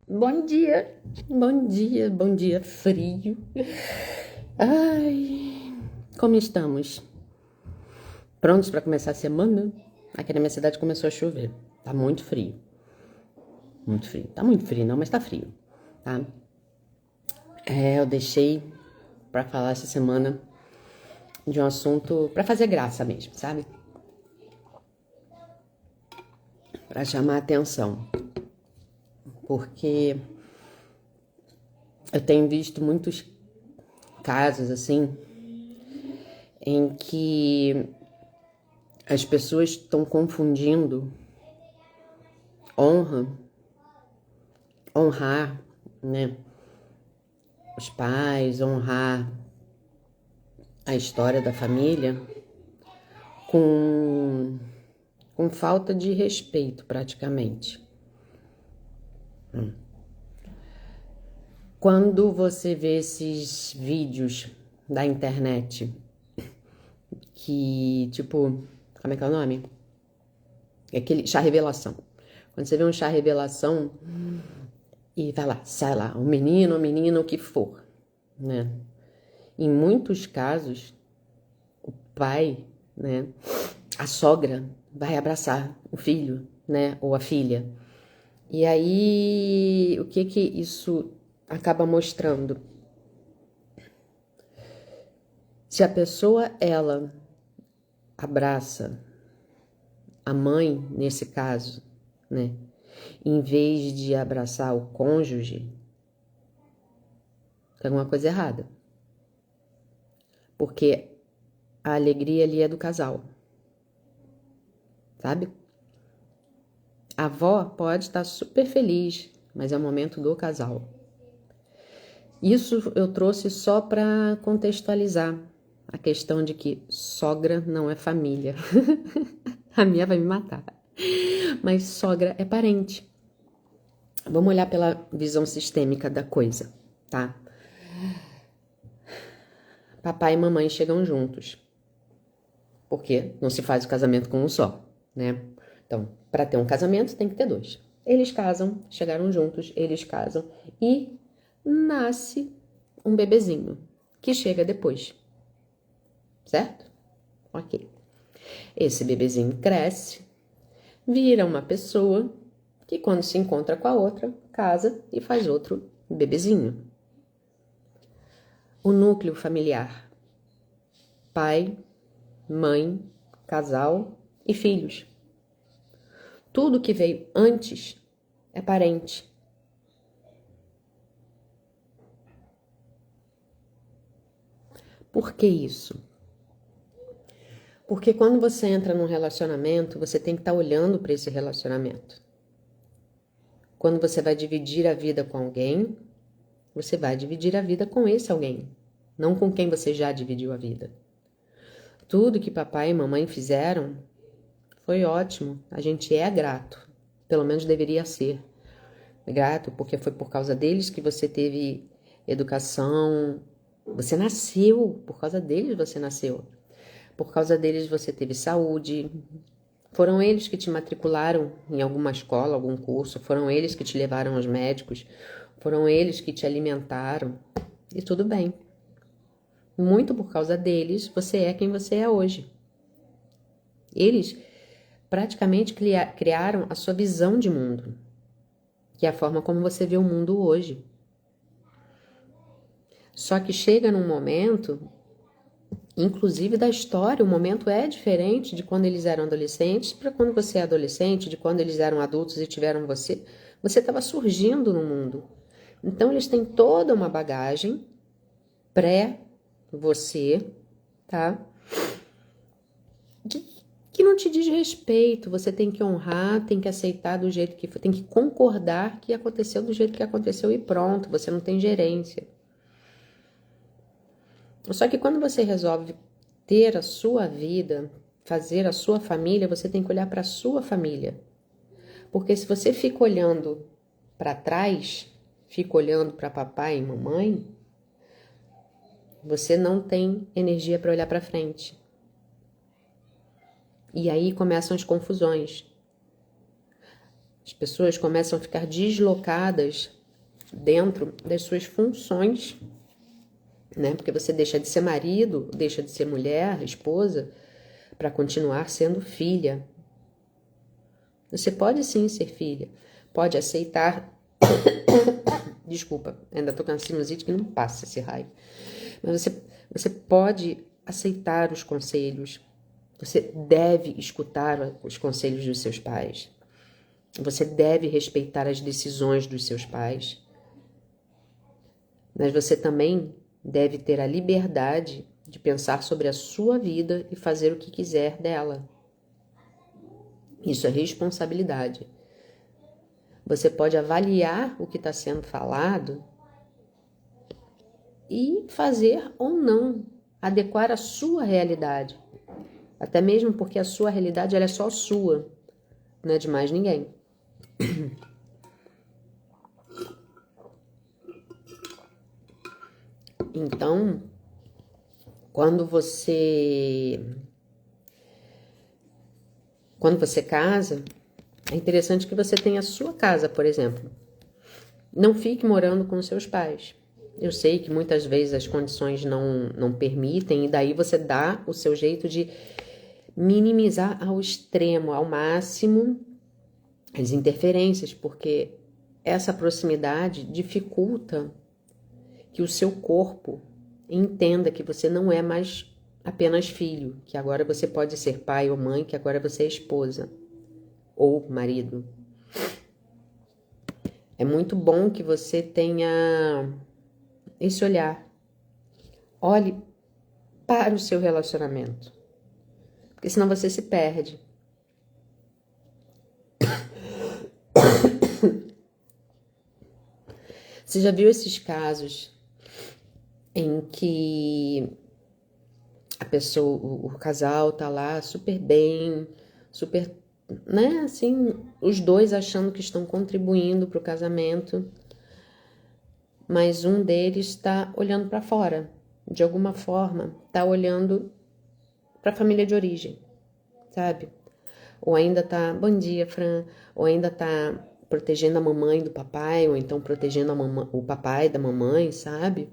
Bom dia, frio. Ai, como estamos? Prontos para começar a semana? Aqui na minha cidade começou a chover. Tá muito frio. Muito frio. Tá muito frio não, mas tá frio, tá? Eu deixei para falar essa semana de um assunto para fazer graça mesmo, sabe? Para chamar a atenção. Porque eu tenho visto muitos casos assim em que as pessoas estão confundindo honrar, né, os pais, honrar a história da família com, com falta de respeito, praticamente. Quando você vê esses vídeos da internet que, tipo, como é que é o nome? Aquele chá revelação. Quando você vê um chá revelação e vai lá, sai lá, um menino, o que for, né? Em muitos casos, o pai, né, a sogra vai abraçar o filho, né, ou a filha. E aí, o que isso acaba mostrando? Se a pessoa, ela abraça a mãe, nesse caso, né, em vez de abraçar o cônjuge, tem alguma coisa errada. Porque a alegria ali é do casal, sabe? A avó pode estar super feliz, mas é o momento do casal. Isso eu trouxe só para contextualizar a questão de que sogra não é família. A minha vai me matar. Mas sogra é parente. Vamos olhar pela visão sistêmica da coisa, tá? Papai e mamãe chegam juntos. Porque não se faz o casamento com um só, né? Então, para ter um casamento tem que ter dois. Eles casam, chegaram juntos, eles casam e nasce um bebezinho que chega depois, certo? Ok. Esse bebezinho cresce, vira uma pessoa que quando se encontra com a outra, casa e faz outro bebezinho. O núcleo familiar: pai, mãe, casal e filhos. Tudo que veio antes é parente. Por que isso? Porque quando você entra num relacionamento, você tem que estar olhando para esse relacionamento. Quando você vai dividir a vida com alguém, você vai dividir a vida com esse alguém, não com quem você já dividiu a vida. Tudo que papai e mamãe fizeram foi ótimo, a gente é grato, pelo menos deveria ser grato, porque foi por causa deles que você teve educação, você nasceu, por causa deles você nasceu. Por causa deles você teve saúde, foram eles que te matricularam em alguma escola, algum curso, foram eles que te levaram aos médicos, foram eles que te alimentaram, e tudo bem. Muito por causa deles, você é quem você é hoje. Eles praticamente criaram a sua visão de mundo, que é a forma como você vê o mundo hoje. Só que chega num momento, inclusive da história, o momento é diferente de quando eles eram adolescentes para quando você é adolescente, de quando eles eram adultos e tiveram você. Você estava surgindo no mundo. Então eles têm toda uma bagagem pré você, tá? Que não te diz respeito. Você tem que honrar, tem que aceitar do jeito que foi, tem que concordar que aconteceu do jeito que aconteceu e pronto. Você não tem gerência. Só que quando você resolve ter a sua vida, fazer a sua família, você tem que olhar para a sua família. Porque se você fica olhando para trás, fica olhando para papai e mamãe, você não tem energia para olhar para frente. E aí começam as confusões. As pessoas começam a ficar deslocadas dentro das suas funções, né? Porque você deixa de ser marido, deixa de ser mulher, esposa, para continuar sendo filha. Você pode sim ser filha, pode aceitar. Desculpa, ainda tô com a sinusite que não passa esse raio. Mas você pode aceitar os conselhos, você deve escutar os conselhos dos seus pais, você deve respeitar as decisões dos seus pais, mas você também deve ter a liberdade de pensar sobre a sua vida e fazer o que quiser dela. Isso é responsabilidade. Você pode avaliar o que está sendo falado e fazer ou não, adequar a sua realidade. Até mesmo porque a sua realidade ela é só sua, não é de mais ninguém. Então, quando você casa, é interessante que você tenha a sua casa, por exemplo. Não fique morando com seus pais. Eu sei que muitas vezes as condições não permitem, e daí você dá o seu jeito de minimizar ao extremo, ao máximo, as interferências, porque essa proximidade dificulta que o seu corpo entenda que você não é mais apenas filho, que agora você pode ser pai ou mãe, que agora você é esposa ou marido. É muito bom que você tenha esse olhar. Olhe para o seu relacionamento, porque senão você se perde. Você já viu esses casos em que a pessoa, o casal tá lá super bem, super, né, assim, os dois achando que estão contribuindo para o casamento, mas um deles está olhando para fora, de alguma forma, está olhando para a família de origem, sabe? Ou ainda tá, bom dia, Fran, ou ainda tá protegendo a mamãe do papai, ou então protegendo o papai da mamãe, sabe?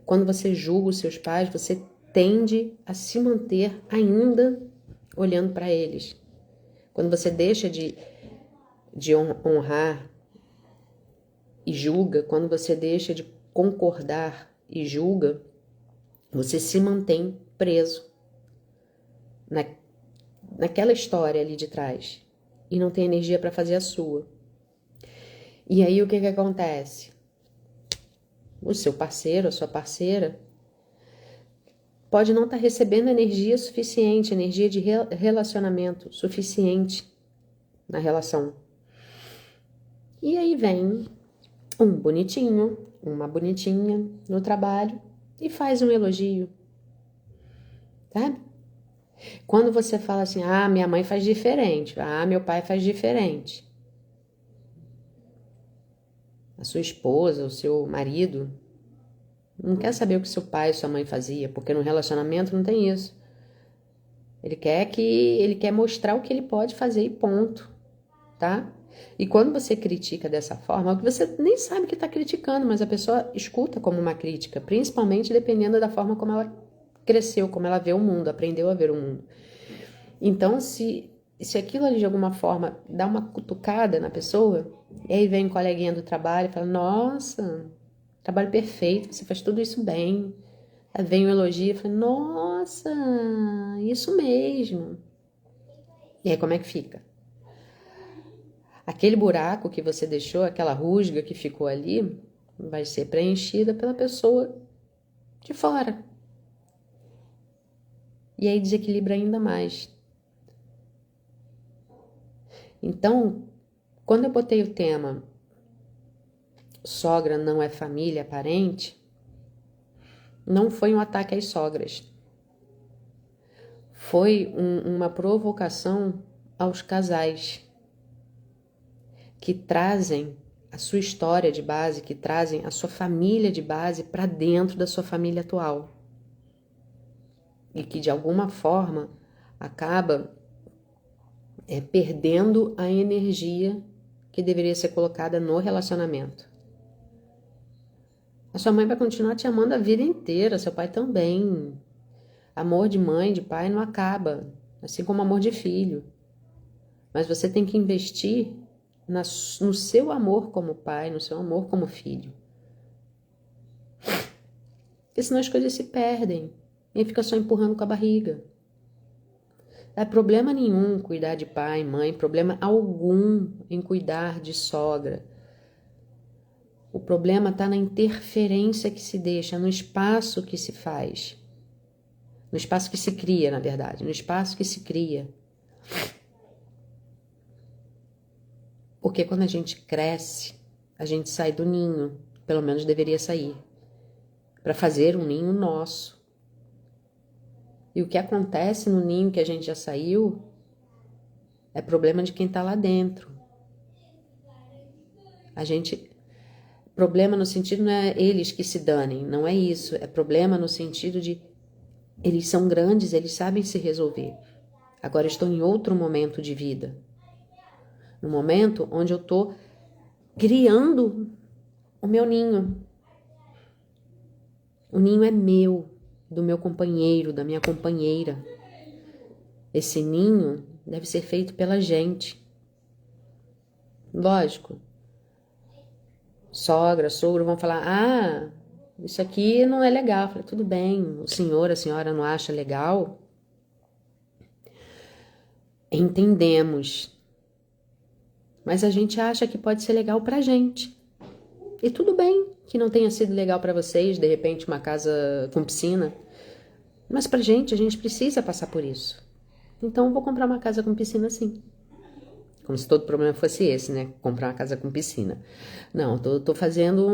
Quando você julga os seus pais, você tende a se manter ainda olhando para eles. Quando você deixa de honrar e julga, quando você deixa de concordar e julga, você se mantém preso naquela história ali de trás e não tem energia para fazer a sua. E aí o que acontece? O seu parceiro, a sua parceira, pode não estar recebendo energia suficiente, energia de relacionamento suficiente na relação. E aí vem um bonitinho, uma bonitinha no trabalho e faz um elogio, sabe? Quando você fala assim, ah, minha mãe faz diferente, ah, meu pai faz diferente. A sua esposa, o seu marido, não quer saber o que seu pai e sua mãe fazia, porque no relacionamento não tem isso. Ele quer mostrar o que ele pode fazer e ponto, tá? E quando você critica dessa forma, você nem sabe que está criticando, mas a pessoa escuta como uma crítica, principalmente dependendo da forma como ela cresceu, como ela vê o mundo, aprendeu a ver o mundo. Então, se aquilo ali de alguma forma dá uma cutucada na pessoa, e aí vem um coleguinha do trabalho e fala, nossa, trabalho perfeito, você faz tudo isso bem. Aí vem um elogio e fala, nossa, isso mesmo. E aí como é que fica? Aquele buraco que você deixou, aquela rusga que ficou ali, vai ser preenchida pela pessoa de fora. E aí desequilibra ainda mais. Então, quando eu botei o tema sogra não é família, é parente, não foi um ataque às sogras. Foi uma provocação aos casais que trazem a sua história de base, que trazem a sua família de base para dentro da sua família atual. E que de alguma forma acaba é perdendo a energia que deveria ser colocada no relacionamento. A sua mãe vai continuar te amando a vida inteira, seu pai também. Amor de mãe, de pai não acaba, assim como amor de filho. Mas você tem que investir no seu amor como pai, no seu amor como filho. Porque senão as coisas se perdem e fica só empurrando com a barriga. Não é problema nenhum cuidar de pai, mãe, problema algum em cuidar de sogra. O problema está na interferência que se deixa, no espaço que se faz. No espaço que se cria, na verdade. No espaço que se cria. Porque quando a gente cresce, a gente sai do ninho. Pelo menos deveria sair. Para fazer um ninho nosso. E o que acontece no ninho que a gente já saiu é problema de quem está lá dentro. Problema no sentido não é eles que se danem, não é isso. É problema no sentido de eles são grandes, eles sabem se resolver. Agora estou em outro momento de vida. No momento onde eu estou criando o meu ninho. O ninho é meu, do meu companheiro, da minha companheira. Esse ninho deve ser feito pela gente. Lógico. Sogra, sogro vão falar, isso aqui não é legal. Eu falei, tudo bem, o senhor, a senhora não acha legal? Entendemos. Mas a gente acha que pode ser legal pra gente. E tudo bem que não tenha sido legal pra vocês, de repente uma casa com piscina. Mas pra gente, a gente precisa passar por isso. Então eu vou comprar uma casa com piscina sim. Como se todo problema fosse esse, né? Comprar uma casa com piscina. Não, tô fazendo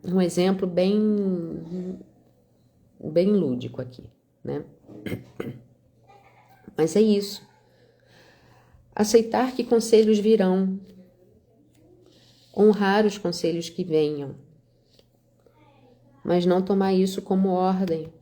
um exemplo bem lúdico aqui, né? Mas é isso. Aceitar que conselhos virão. Honrar os conselhos que venham. Mas não tomar isso como ordem.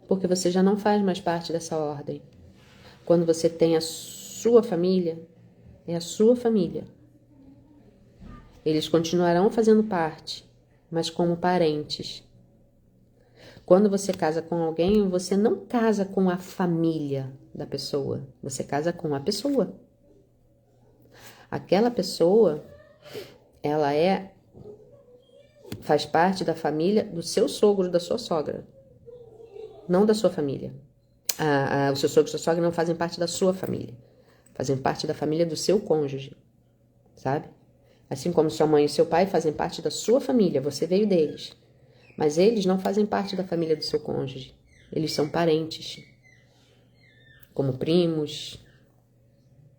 Porque você já não faz mais parte dessa ordem. Quando você tem a sua família, é a sua família. Eles continuarão fazendo parte, mas como parentes. Quando você casa com alguém, você não casa com a família da pessoa, você casa com a pessoa. Aquela pessoa, ela faz parte da família do seu sogro, da sua sogra, não da sua família. O seu sogro e sua sogra não fazem parte da sua família, fazem parte da família do seu cônjuge, sabe? Assim como sua mãe e seu pai fazem parte da sua família, você veio deles. Mas eles não fazem parte da família do seu cônjuge. Eles são parentes, como primos,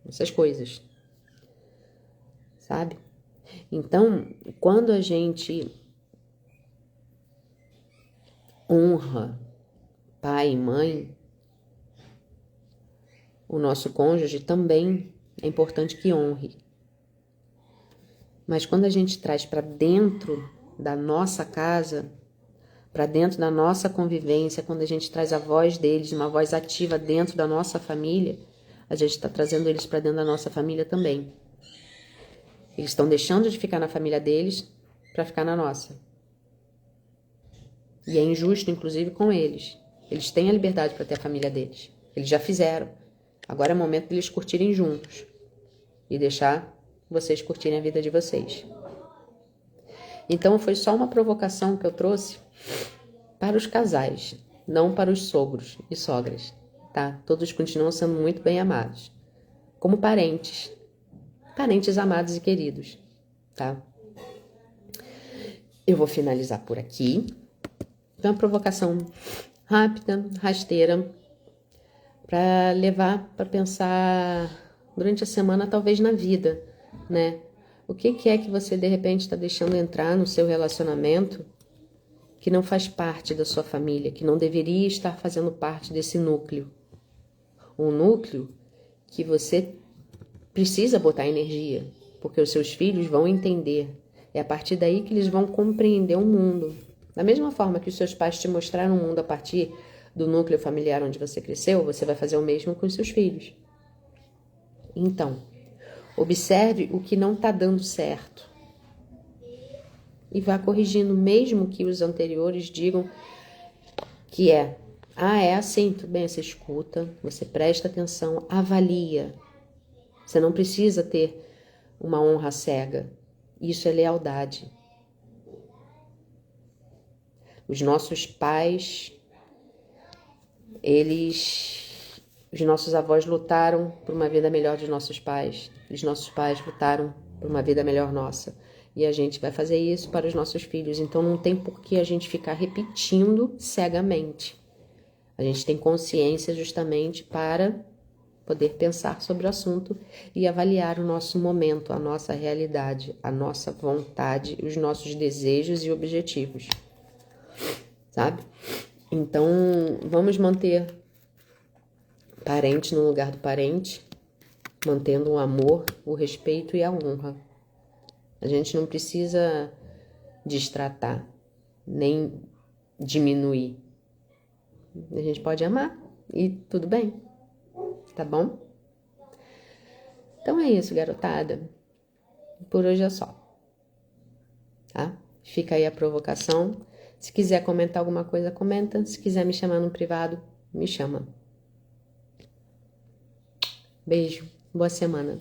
essas coisas, sabe? Então, quando a gente honra pai e mãe, o nosso cônjuge também é importante que honre. Mas quando a gente traz para dentro da nossa casa, para dentro da nossa convivência, quando a gente traz a voz deles, uma voz ativa dentro da nossa família, a gente está trazendo eles para dentro da nossa família também. Eles estão deixando de ficar na família deles para ficar na nossa. E é injusto, inclusive, com eles. Eles têm a liberdade para ter a família deles. Eles já fizeram. Agora é o momento de eles curtirem juntos. E deixar vocês curtirem a vida de vocês. Então, foi só uma provocação que eu trouxe para os casais, não para os sogros e sogras, tá? Todos continuam sendo muito bem amados. Como parentes. Parentes amados e queridos, tá? Eu vou finalizar por aqui. Então, uma provocação rápida, rasteira, para levar para pensar durante a semana, talvez na vida, né? O que é que você, de repente, está deixando entrar no seu relacionamento que não faz parte da sua família, que não deveria estar fazendo parte desse núcleo? Um núcleo que você precisa botar energia, porque os seus filhos vão entender. É a partir daí que eles vão compreender o mundo. Da mesma forma que os seus pais te mostraram o mundo a partir do núcleo familiar onde você cresceu, você vai fazer o mesmo com os seus filhos. Então, observe o que não está dando certo e vá corrigindo, mesmo que os anteriores digam que é assim, tudo bem, você escuta, você presta atenção, avalia. Você não precisa ter uma honra cega. Isso é lealdade. Os nossos pais, os nossos avós lutaram por uma vida melhor dos nossos pais. Os nossos pais lutaram por uma vida melhor nossa. E a gente vai fazer isso para os nossos filhos. Então não tem por que a gente ficar repetindo cegamente. A gente tem consciência justamente para poder pensar sobre o assunto e avaliar o nosso momento, a nossa realidade, a nossa vontade, os nossos desejos e objetivos, sabe? Então, vamos manter parente no lugar do parente, mantendo o amor, o respeito e a honra. A gente não precisa destratar, nem diminuir. A gente pode amar e tudo bem, tá bom? Então é isso, garotada. Por hoje é só, tá? Fica aí a provocação. Se quiser comentar alguma coisa, comenta. Se quiser me chamar no privado, me chama. Beijo, boa semana.